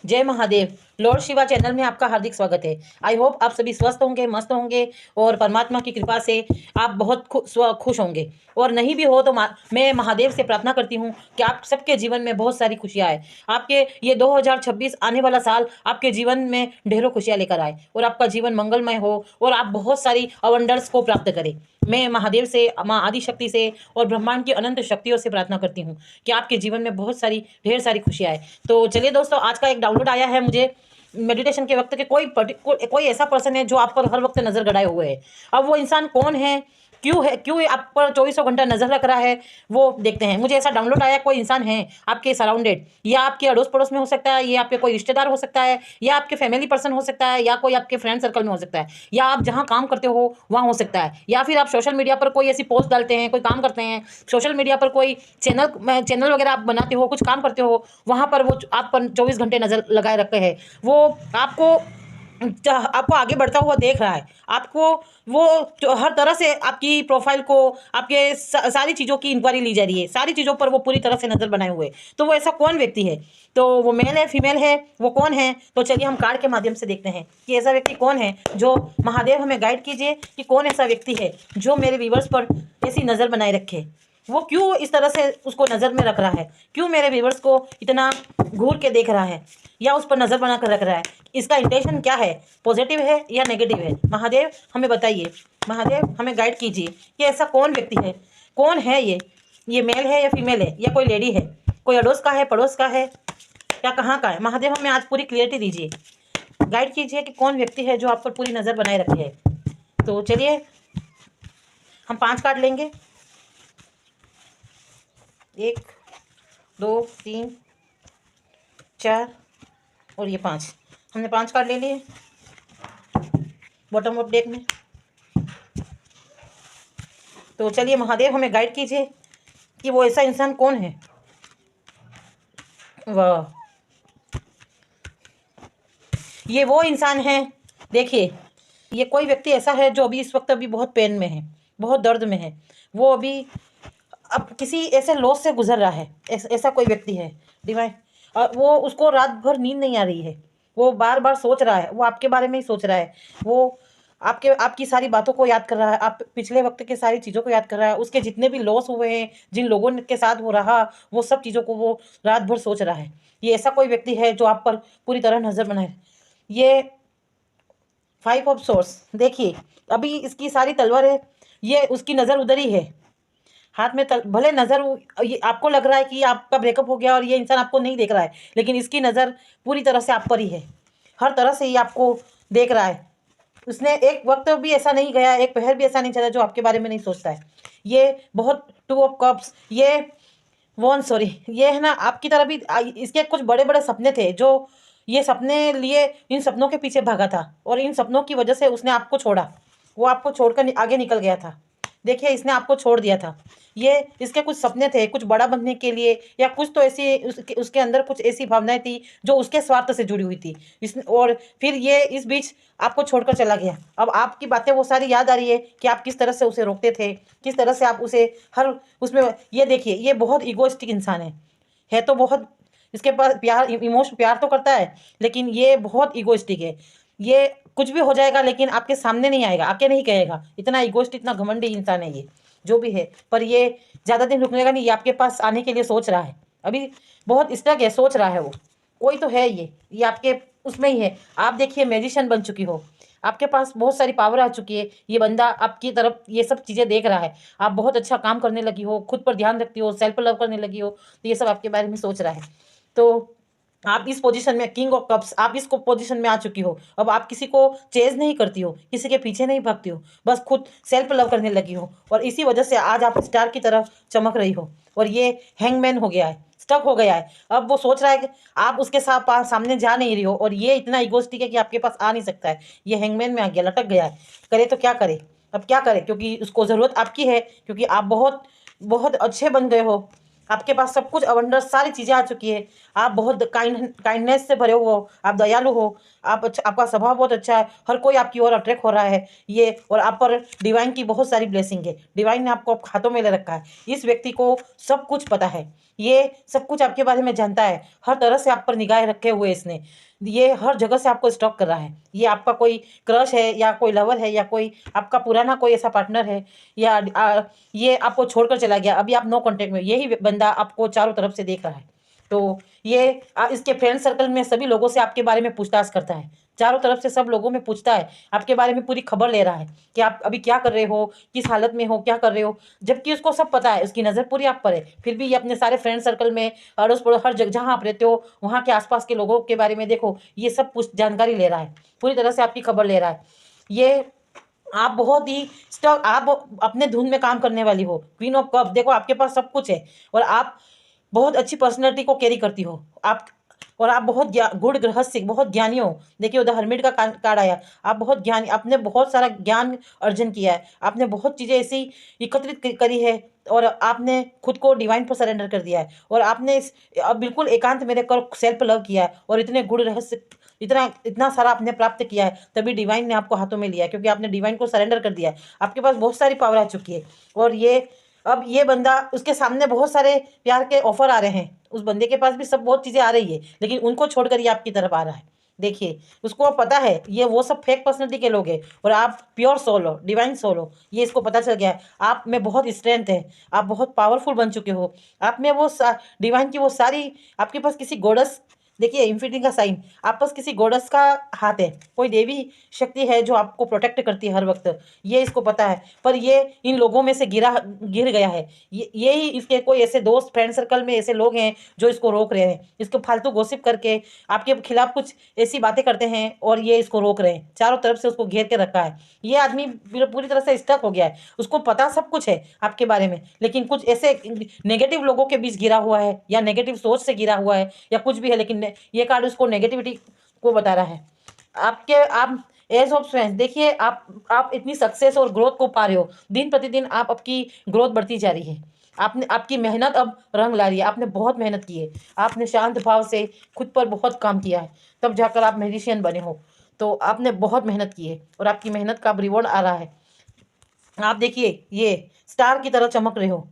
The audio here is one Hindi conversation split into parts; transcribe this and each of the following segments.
जय महादेव। लॉर्ड शिवा चैनल में आपका हार्दिक स्वागत है। आई होप आप सभी स्वस्थ होंगे, मस्त होंगे और परमात्मा की कृपा से आप बहुत खुश होंगे। और नहीं भी हो तो मैं महादेव से प्रार्थना करती हूँ कि आप सबके जीवन में बहुत सारी खुशियाँ आए। आपके ये 2026 आने वाला साल आपके जीवन में ढेरों खुशियाँ लेकर आए और आपका जीवन मंगलमय हो और आप बहुत सारी अवंडर्स को प्राप्त करें। मैं महादेव से, माँ आदि शक्ति से और ब्रह्मांड की अनंत शक्तियों से प्रार्थना करती हूँ कि आपके जीवन में बहुत सारी ढेर सारी खुशियाँ आए। तो चलिए दोस्तों, आज का एक डाउनलोड आया है मुझे मेडिटेशन के वक्त के कोई ऐसा पर्सन है जो आप पर हर वक्त नजर गड़ाए हुए है। अब वो इंसान कौन है, क्यों आप पर चौबीसों घंटा नजर रख रहा है, वो देखते हैं। मुझे ऐसा डाउनलोड आया, कोई इंसान है आपके सराउंडेड, या आपके अड़ोस पड़ोस में हो सकता है, या आपके कोई रिश्तेदार हो सकता है, या आपके फैमिली पर्सन हो सकता है, या कोई आपके फ्रेंड सर्कल में हो सकता है, या आप जहाँ काम करते हो वहाँ हो सकता है, या फिर आप सोशल मीडिया पर कोई ऐसी पोस्ट डालते हैं, कोई काम करते हैं सोशल मीडिया पर, कोई चैनल वगैरह आप बनाते हो, कुछ काम करते हो, वहाँ पर वो आप पर 24 घंटे नजर लगाए रखे हैं। वो आपको आपको आगे बढ़ता हुआ देख रहा है। आपको वो हर तरह से आपकी प्रोफाइल को, आपके सारी चीज़ों की इंक्वायरी ली जा रही है, सारी चीज़ों पर वो पूरी तरह से नज़र बनाए हुए। तो वो ऐसा कौन व्यक्ति है? तो वो मेल है, फीमेल है, वो कौन है? तो चलिए हम कार्ड के माध्यम से देखते हैं कि ऐसा व्यक्ति कौन है। जो महादेव हमें गाइड कीजिए कि कौन ऐसा व्यक्ति है जो मेरे व्यूवर्स पर ऐसी नज़र बनाए रखे। वो क्यों इस तरह से उसको नज़र में रख रहा है, क्यों मेरे व्यूवर्स को इतना घूर के देख रहा है या उस पर नज़र बना कर रख रहा है। इसका इंटेंशन क्या है, पॉजिटिव है या नेगेटिव है? महादेव हमें बताइए, महादेव हमें गाइड कीजिए कि ऐसा कौन व्यक्ति है, कौन है ये मेल है या फीमेल है या कोई लेडी है, कोई अड़ोस का है, पड़ोस का है, या कहाँ का है? महादेव हमें आज पूरी क्लियरिटी दीजिए, गाइड कीजिए कि कौन व्यक्ति है जो आप पर पूरी नज़र बनाए रखे है। तो चलिए हम 5 कार्ड लेंगे, 1 2 3 4 और ये 5। हमने 5 कार्ड ले लिए बॉटम ऑफ डेक में। तो चलिए महादेव हमें गाइड कीजिए कि वो ऐसा इंसान कौन है। वाह, ये वो इंसान है। देखिए, ये कोई व्यक्ति ऐसा है जो अभी इस वक्त अभी बहुत पेन में है, बहुत दर्द में है। वो अभी अब किसी ऐसे लॉस से गुजर रहा है। ऐसा कोई व्यक्ति है डिवाइन, और वो उसको रात भर नींद नहीं आ रही है। वो बार बार सोच रहा है, वो आपके बारे में ही सोच रहा है। वो आपकी सारी बातों को याद कर रहा है, आप पिछले वक्त के सारी चीज़ों को याद कर रहा है। उसके जितने भी लॉस हुए हैं, जिन लोगों के साथ वो रहा, वो सब चीज़ों को वो रात भर सोच रहा है। ये ऐसा कोई व्यक्ति है जो आप पर पूरी तरह नज़र बनाए। ये 5 ऑफ सोर्स, देखिए अभी इसकी सारी तलवार है, ये उसकी नज़र उधर ही है। हाथ में भले नज़र, ये आपको लग रहा है कि आपका ब्रेकअप हो गया और ये इंसान आपको नहीं देख रहा है, लेकिन इसकी नज़र पूरी तरह से आप पर ही है। हर तरह से ये आपको देख रहा है। उसने एक वक्त भी ऐसा नहीं गया, एक पहर भी ऐसा नहीं चला जो आपके बारे में नहीं सोचता है। ये बहुत 2 ऑफ कप्स, ये वन सॉरी, ये है ना आपकी तरह भी इसके कुछ बड़े बड़े सपने थे, जो ये सपने लिए इन सपनों के पीछे भागा था और इन सपनों की वजह से उसने आपको छोड़ा। वो आपको छोड़कर आगे निकल गया था। देखिए, इसने आपको छोड़ दिया था। ये इसके कुछ सपने थे, कुछ बड़ा बनने के लिए, या कुछ तो ऐसी उसके अंदर कुछ ऐसी भावनाएं थी जो उसके स्वार्थ से जुड़ी हुई थी। और फिर ये इस बीच आपको छोड़कर चला गया। अब आपकी बातें वो सारी याद आ रही है कि आप किस तरह से उसे रोकते थे, किस तरह से आप उसे हर उसमें। ये देखिए, ये बहुत इगोइस्टिक इंसान है तो बहुत, इसके पास प्यार, इमोशन, प्यार तो करता है, लेकिन ये बहुत इगोइस्टिक है। ये कुछ भी हो जाएगा लेकिन आपके सामने नहीं आएगा, आके नहीं कहेगा। इतना इगोइस्ट, इतना घमंडी इंसान है ये, जो भी है। पर ये ज़्यादा दिन रुकने नहीं, ये आपके पास आने के लिए सोच रहा है। अभी बहुत स्टक है, सोच रहा है वो। कोई तो है ये आपके उसमें ही है। आप देखिए, मैजिशियन बन चुकी हो, आपके पास बहुत सारी पावर आ चुकी है। ये बंदा आपकी तरफ ये सब चीज़ें देख रहा है। आप बहुत अच्छा काम करने लगी हो, खुद पर ध्यान रखती हो, सेल्फ लव करने लगी हो, तो ये सब आपके बारे में सोच रहा है। तो आप इस पोजीशन में, किंग ऑफ कप्स, आप इस पोजीशन में आ चुकी हो। अब आप किसी को चेज नहीं करती हो, किसी के पीछे नहीं भागती हो, बस खुद सेल्फ लव करने लगी हो। और इसी वजह से आज आप स्टार की तरफ चमक रही हो। और ये हैंगमैन हो गया है, स्टक हो गया है। अब वो सोच रहा है कि आप उसके साथ सामने जा नहीं रही हो, और ये इतना इगोस्टिक है कि आपके पास आ नहीं सकता है। ये हैंगमैन में आ गया, लटक गया है। करे तो क्या करे, अब क्या करे, क्योंकि उसको ज़रूरत आपकी है, क्योंकि आप बहुत बहुत अच्छे बन गए हो। आपके पास सब कुछ अवंडर, सारी चीज़ें आ चुकी है। आप बहुत काइंडनेस से भरे हो, आप दयालु हो, आप अच्छा, आपका स्वभाव बहुत अच्छा है। हर कोई आपकी ओर अट्रैक्ट हो रहा है ये। और आप पर डिवाइन की बहुत सारी ब्लेसिंग है। डिवाइन ने आपको हाथों में ले रखा है। इस व्यक्ति को सब कुछ पता है। ये सब कुछ आपके बारे में जानता है, हर तरह से आप पर निगाह रखे हुए इसने, ये हर जगह से आपको स्टॉक कर रहा है। ये आपका कोई क्रश है या कोई लवर है या कोई आपका पुराना कोई ऐसा पार्टनर है, या ये आपको छोड़कर चला गया, अभी आप नो कांटेक्ट में, यही बंदा आपको चारों तरफ से देख रहा है। तो ये इसके फ्रेंड सर्कल में सभी लोगों से आपके बारे में पूछताछ करता है, चारों तरफ से सब लोगों में पूछता है, आपके बारे में पूरी खबर ले रहा है कि आप अभी क्या कर रहे हो, किस हालत में हो, क्या कर रहे हो, जबकि उसको सब पता है, उसकी नज़र पूरी आप पर है, फिर भी ये अपने सारे फ्रेंड सर्कल में, अड़ोस पड़ोस, हर जगह जहाँ आप रहते हो वहाँ के आसपास के लोगों के बारे में देखो, ये सब पूछ जानकारी ले रहा है, पूरी तरह से आपकी खबर ले रहा है। ये आप बहुत ही स्टक, आप अपने धुन में काम करने वाली हो, क्वीन ऑफ कप, देखो आपके पास सब कुछ है, और आप बहुत अच्छी पर्सनैलिटी को कैरी करती हो आप, और आप बहुत गुड़ गृहस्थी, बहुत ज्ञानी हो। देखिए उधर हर्मिट का कार्ड आया, आप बहुत ज्ञानी, आपने बहुत सारा ज्ञान अर्जन किया है, आपने बहुत चीज़ें ऐसी एकत्रित करी है, और आपने खुद को डिवाइन पर सरेंडर कर दिया है, और आपने अब बिल्कुल एकांत में रहकर सेल्फ लव किया है, और इतने गुड़ रहस्य, इतना इतना सारा आपने प्राप्त किया है, तभी डिवाइन ने आपको हाथों में लिया है, क्योंकि आपने डिवाइन को सरेंडर कर दिया है, आपके पास बहुत सारी पावर आ चुकी है। और ये अब ये बंदा, उसके सामने बहुत सारे प्यार के ऑफर आ रहे हैं, उस बंदे के पास भी सब बहुत चीज़ें आ रही है, लेकिन उनको छोड़कर ये आपकी तरफ आ रहा है। देखिए उसको अब पता है ये वो सब फेक पर्सनैलिटी के लोग हैं, और आप प्योर सोल हो, डिवाइन सोल हो, ये इसको पता चल गया है। आप में बहुत स्ट्रेंथ है, आप बहुत पावरफुल बन चुके हो, आप में वो डिवाइन की वो सारी, आपके पास किसी गोडस, देखिए इन्फिनिटी का साइन, आप पास किसी गोडस का हाथ है, कोई देवी शक्ति है जो आपको प्रोटेक्ट करती है हर वक्त, ये इसको पता है। पर ये इन लोगों में से गिर गया है, ये ही इसके कोई ऐसे दोस्त, फ्रेंड सर्कल में ऐसे लोग हैं जो इसको रोक रहे हैं, इसको फालतू गॉसिप करके आपके खिलाफ कुछ ऐसी बातें करते हैं, और ये इसको रोक रहे हैं, चारों तरफ से उसको घेर के रखा है। ये आदमी पूरी तरह से स्टक हो गया है, उसको पता सब कुछ है आपके बारे में, लेकिन कुछ ऐसे नेगेटिव लोगों के बीच गिरा हुआ है, या नेगेटिव सोच से गिरा हुआ है, या कुछ भी है, लेकिन ये कार्ड उसको नेगेटिविटी को बता रहा है। आप एज ऑफ स्ट्रेंथ, देखिए आप इतनी सक्सेस और ग्रोथ को पा रहे हो, दिन प्रतिदिन आप आपकी ग्रोथ बढ़ती जा रही है, आपने आपकी मेहनत अब रंग ला रही है, आपने बहुत मेहनत की है, आपने शांत भाव से खुद पर बहुत काम किया है, तब जाकर आप मैजिशियन बने हो। तो आपने बहुत मेहनत की है, और आपकी मेहनत का अब रिवॉर्ड आ रहा है। आप देखिए ये स्टार की तरह चमक रहे हो,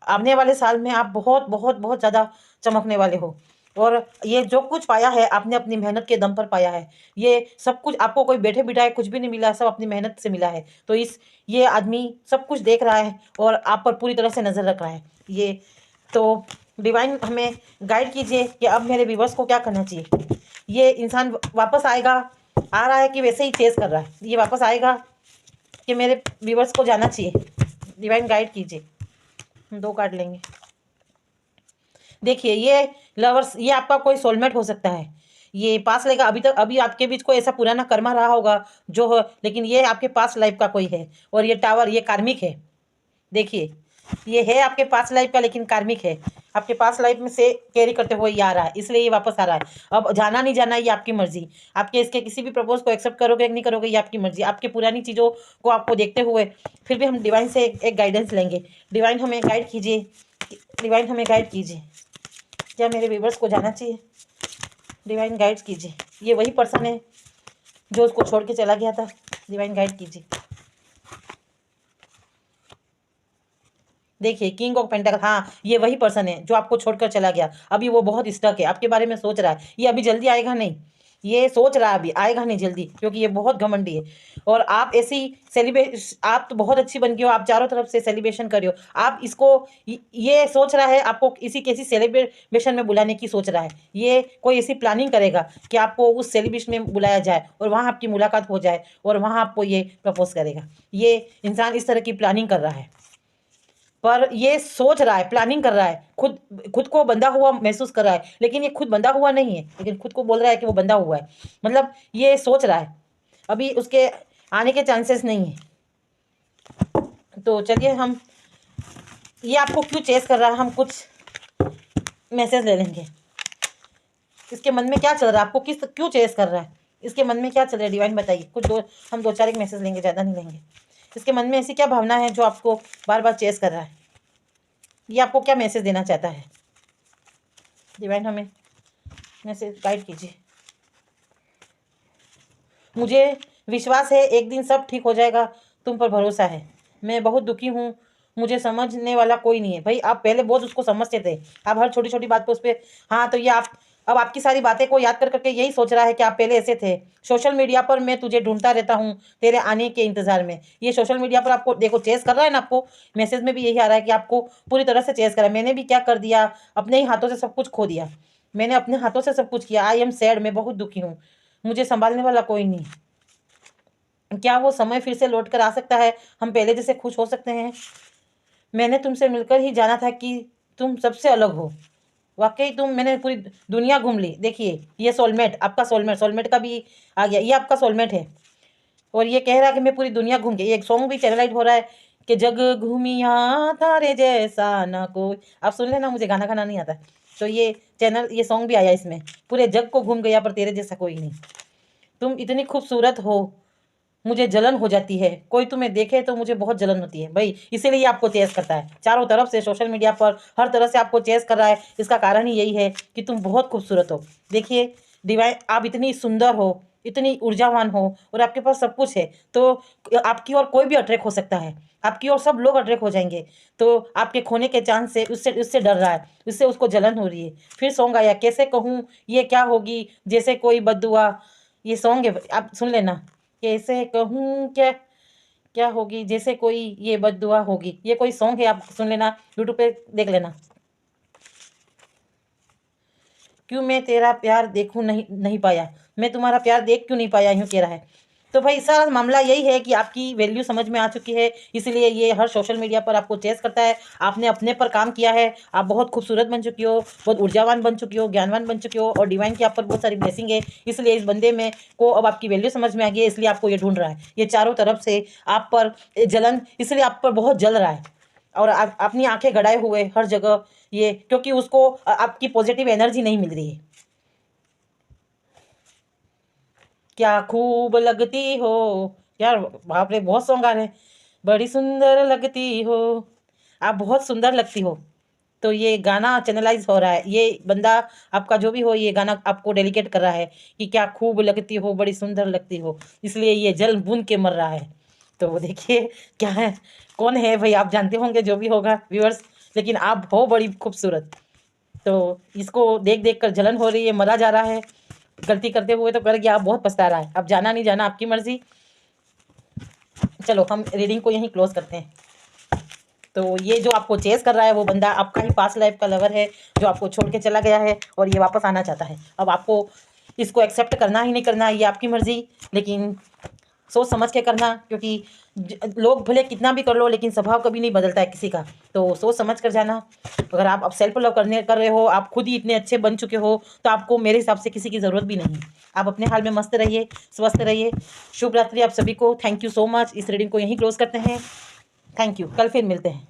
आने वाले साल में आप बहुत बहुत बहुत ज़्यादा चमकने वाले हो, और ये जो कुछ पाया है आपने अपनी मेहनत के दम पर पाया है, ये सब कुछ आपको कोई बैठे बिठाए कुछ भी नहीं मिला, सब अपनी मेहनत से मिला है। तो ये आदमी सब कुछ देख रहा है, और आप पर पूरी तरह से नज़र रख रहा है। ये तो डिवाइन हमें गाइड कीजिए कि अब मेरे व्यूअर्स को क्या करना चाहिए। ये इंसान वापस आएगा, आ रहा है कि वैसे ही चेस कर रहा है, ये वापस आएगा कि मेरे व्यूअर्स को जाना चाहिए, डिवाइन गाइड कीजिए। हम 2 कार्ड लेंगे। देखिए ये लवर्स, ये आपका कोई सोलमेट हो सकता है, ये पास लेगा, अभी तक अभी आपके बीच कोई ऐसा पुराना कर्मा रहा होगा जो हो, लेकिन ये आपके पास लाइफ का कोई है, और ये टावर ये कार्मिक है। देखिए ये है आपके पास लाइफ का, लेकिन कार्मिक है, आपके पास लाइफ में से कैरी करते हुए ये आ रहा है, इसलिए ये वापस आ रहा है। अब जाना नहीं जाना ये आपकी मर्जी, आपके इसके किसी भी प्रपोज को एक्सेप्ट करोगे या नहीं करोगे ये आपकी मर्जी, आपकी पुरानी चीज़ों को आपको देखते हुए फिर भी हम डिवाइन से एक गाइडेंस लेंगे। डिवाइन हमें गाइड कीजिए, डिवाइन हमें गाइड कीजिए, क्या मेरे व्यूवर्स को जाना चाहिए, डिवाइन गाइड कीजिए। ये वही पर्सन है जो उसको छोड़ के चला गया था, डिवाइन गाइड कीजिए। देखिए किंग ऑफ पेंटाकल, हाँ ये वही पर्सन है जो आपको छोड़कर चला गया, अभी वो बहुत स्टक है, आपके बारे में सोच रहा है, ये अभी जल्दी आएगा नहीं, ये सोच रहा है अभी आएगा नहीं जल्दी, क्योंकि ये बहुत घमंडी है। और आप ऐसी आप तो बहुत अच्छी बन गई हो, आप चारों तरफ से सेलिब्रेशन कर रहे हो, आप इसको ये सोच रहा है आपको इसी किसी सेलिब्रेशन में बुलाने की सोच रहा है, ये कोई ऐसी प्लानिंग करेगा कि आपको उस सेलिब्रेशन में बुलाया जाए, और वहाँ आपकी मुलाकात हो जाए, और वहाँ आपको ये प्रपोज करेगा। ये इंसान इस तरह की प्लानिंग कर रहा है, पर ये सोच रहा है, प्लानिंग कर रहा है, खुद खुद को बंधा हुआ महसूस कर रहा है, लेकिन ये खुद बंधा हुआ नहीं है, लेकिन खुद को बोल रहा है कि वो बंधा हुआ है, मतलब ये सोच रहा है, अभी उसके आने के चांसेस नहीं है। तो चलिए हम, ये आपको क्यों चेस कर रहा है, हम कुछ मैसेज ले लेंगे। इसके मन में क्या चल रहा है, आपको क्यों चेस कर रहा है, इसके मन में क्या चल रहा है, डिवाइन बताइए कुछ। हम 2-4 एक मैसेज लेंगे, ज़्यादा नहीं लेंगे। इसके मन में ऐसी क्या भावना है जो आपको बार बार चेस कर रहा है, ये आपको क्या मैसेज देना चाहता है, डिवाइन हमें मैसेज गाइड कीजिए। मुझे विश्वास है एक दिन सब ठीक हो जाएगा, तुम पर भरोसा है, मैं बहुत दुखी हूँ मुझे समझने वाला कोई नहीं है। भाई आप पहले बहुत उसको समझते थे, आप हर छोटी छोटी बात पे उस पर, हाँ तो ये आप अब आपकी सारी बातें को याद कर करके यही सोच रहा है कि आप पहले ऐसे थे। सोशल मीडिया पर मैं तुझे ढूंढता रहता हूँ तेरे आने के इंतजार में। ये सोशल मीडिया पर आपको देखो चेस कर रहा है ना, आपको मैसेज में भी यही आ रहा है कि आपको पूरी तरह से चेस करा। मैंने भी क्या कर दिया, अपने ही हाथों से सब कुछ खो दिया। मैंने अपने हाथों से सब कुछ किया। आई एम सैड, मैं बहुत दुखी हूँ, मुझे संभालने वाला कोई नहीं। क्या वो समय फिर से लौट कर आ सकता है, हम पहले जैसे खुश हो सकते हैं? मैंने तुमसे मिलकर ही जाना था कि तुम सबसे अलग हो। वाकई तुम, मैंने पूरी दुनिया घूम ली। देखिए ये सोलमेट, आपका सोलमेट, सोलमेट का भी आ गया, ये आपका सोलमेट है। और ये कह रहा है कि मैं पूरी दुनिया घूम गई। ये एक सॉन्ग भी चैनलाइज हो रहा है कि जग घूमिया तारे जैसा ना कोई। आप सुन लेना, मुझे गाना गाना नहीं आता, तो ये सॉन्ग भी आया इसमें, पूरे जग को घूम गया पर तेरे जैसा कोई नहीं। तुम इतनी खूबसूरत हो, मुझे जलन हो जाती है, कोई तुम्हें देखे तो मुझे बहुत जलन होती है। भाई इसीलिए आपको चेस करता है, चारों तरफ से सोशल मीडिया पर हर तरह से आपको चेस कर रहा है। इसका कारण ही यही है कि तुम बहुत खूबसूरत हो। देखिए डिवाइन, आप इतनी सुंदर हो, इतनी ऊर्जावान हो और आपके पास सब कुछ है, तो आपकी ओर कोई भी अट्रैक्ट हो सकता है, आपकी ओर सब लोग अट्रैक्ट हो जाएंगे। तो आपके खोने के चांस से उससे उससे डर रहा है, उससे उसको जलन हो रही है। फिर सॉन्ग आया, कैसे कहूँ ये क्या होगी जैसे कोई बद्दुआ। ये सॉन्ग है, आप सुन लेना। कैसे कहूँ क्या क्या होगी जैसे कोई ये बद्दुआ होगी, ये कोई सॉन्ग है, आप सुन लेना, यूट्यूब पे देख लेना। क्यों मैं तेरा प्यार देखूं नहीं नहीं पाया, मैं तुम्हारा प्यार देख क्यों नहीं पाया, यूँ कह रहा है। तो भाई सारा मामला यही है कि आपकी वैल्यू समझ में आ चुकी है, इसलिए ये हर सोशल मीडिया पर आपको चेस करता है। आपने अपने पर काम किया है, आप बहुत खूबसूरत बन चुकी हो, बहुत ऊर्जावान बन चुकी हो, ज्ञानवान बन चुकी हो, और डिवाइन की आप पर बहुत सारी ब्लेसिंग है। इसलिए इस बंदे में को अब आपकी वैल्यू समझ में आ गई है, इसलिए आपको ये ढूंढ रहा है। ये चारों तरफ से आप पर जलन, इसलिए आप पर बहुत जल रहा है, और आप अपनी आंखें गड़ाए हुए हर जगह, ये क्योंकि उसको आपकी पॉजिटिव एनर्जी नहीं मिल रही है। क्या खूब लगती हो, यार बाप रे बहुत सॉन्ग आ रहे हैं। बड़ी सुंदर लगती हो, आप बहुत सुंदर लगती हो। तो ये गाना चैनलाइज हो रहा है, ये बंदा आपका जो भी हो ये गाना आपको डेडिकेट कर रहा है कि क्या खूब लगती हो, बड़ी सुंदर लगती हो, इसलिए ये जल बूंद के मर रहा है। तो वो देखिए क्या है, कौन है भाई, आप जानते होंगे जो भी होगा व्यूअर्स, लेकिन आप हो बड़ी खूबसूरत। तो इसको देख देख कर जलन हो रही है, मरा जा रहा है। गलती करते हुए तो कर गया, आप बहुत पछता रहा है। अब जाना नहीं जाना आपकी मर्जी। चलो हम रीडिंग को यहीं क्लोज करते हैं। तो ये जो आपको चेस कर रहा है वो बंदा आपका ही पास्ट लाइफ का लवर है, जो आपको छोड़ के चला गया है और ये वापस आना चाहता है। अब आपको इसको एक्सेप्ट करना ही नहीं करना ये आपकी मर्जी, लेकिन सोच समझ के करना, क्योंकि लोग भले कितना भी कर लो लेकिन स्वभाव कभी नहीं बदलता है किसी का। तो सोच समझ कर जाना। अगर आप अब सेल्फ लव कर रहे हो, आप खुद ही इतने अच्छे बन चुके हो, तो आपको मेरे हिसाब से किसी की ज़रूरत भी नहीं। आप अपने हाल में मस्त रहिए, स्वस्थ रहिए। शुभ रात्रि आप सभी को। Thank you so much. इस रीडिंग को यहीं क्लोज करते हैं। थैंक यू, कल फिर मिलते हैं।